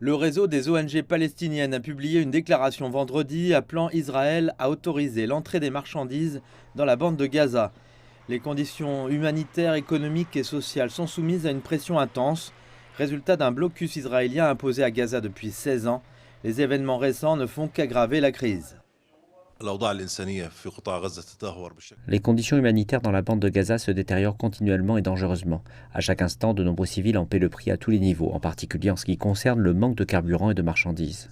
Le réseau des ONG palestiniennes a publié une déclaration vendredi appelant Israël à autoriser l'entrée des marchandises dans la bande de Gaza. Les conditions humanitaires, économiques et sociales sont soumises à une pression intense, résultat d'un blocus israélien imposé à Gaza depuis 16 ans. Les événements récents ne font qu'aggraver la crise. Les conditions humanitaires dans la bande de Gaza se détériorent continuellement et dangereusement. À chaque instant, de nombreux civils en paient le prix à tous les niveaux, en particulier en ce qui concerne le manque de carburant et de marchandises.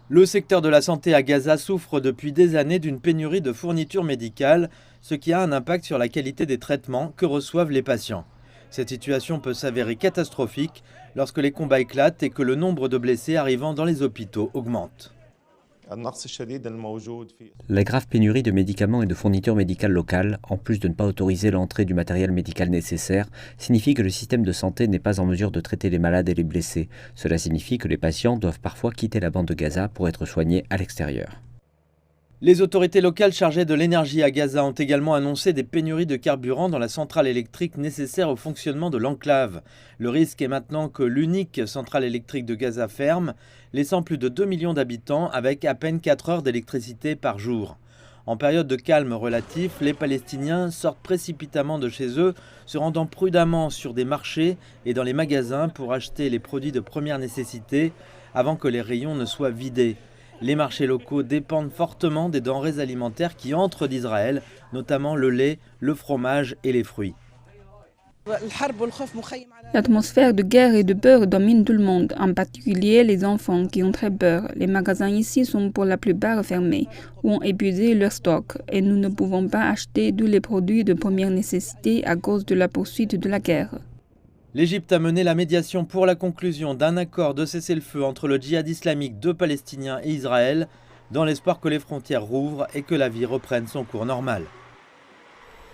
Le secteur de la santé à Gaza souffre depuis des années d'une pénurie de fournitures médicales, ce qui a un impact sur la qualité des traitements que reçoivent les patients. Cette situation peut s'avérer catastrophique lorsque les combats éclatent et que le nombre de blessés arrivant dans les hôpitaux augmente. La grave pénurie de médicaments et de fournitures médicales locales, en plus de ne pas autoriser l'entrée du matériel médical nécessaire, signifie que le système de santé n'est pas en mesure de traiter les malades et les blessés. Cela signifie que les patients doivent parfois quitter la bande de Gaza pour être soignés à l'extérieur. Les autorités locales chargées de l'énergie à Gaza ont également annoncé des pénuries de carburant dans la centrale électrique nécessaire au fonctionnement de l'enclave. Le risque est maintenant que l'unique centrale électrique de Gaza ferme, laissant plus de 2 millions d'habitants avec à peine 4 heures d'électricité par jour. En période de calme relatif, les Palestiniens sortent précipitamment de chez eux, se rendant prudemment sur des marchés et dans les magasins pour acheter les produits de première nécessité avant que les rayons ne soient vidés. Les marchés locaux dépendent fortement des denrées alimentaires qui entrent d'Israël, notamment le lait, le fromage et les fruits. L'atmosphère de guerre et de peur domine tout le monde, en particulier les enfants qui ont très peur. Les magasins ici sont pour la plupart fermés ou ont épuisé leur stock et nous ne pouvons pas acheter tous les produits de première nécessité à cause de la poursuite de la guerre. L'Égypte a mené la médiation pour la conclusion d'un accord de cessez-le-feu entre le djihad islamique de Palestiniens et Israël, dans l'espoir que les frontières rouvrent et que la vie reprenne son cours normal.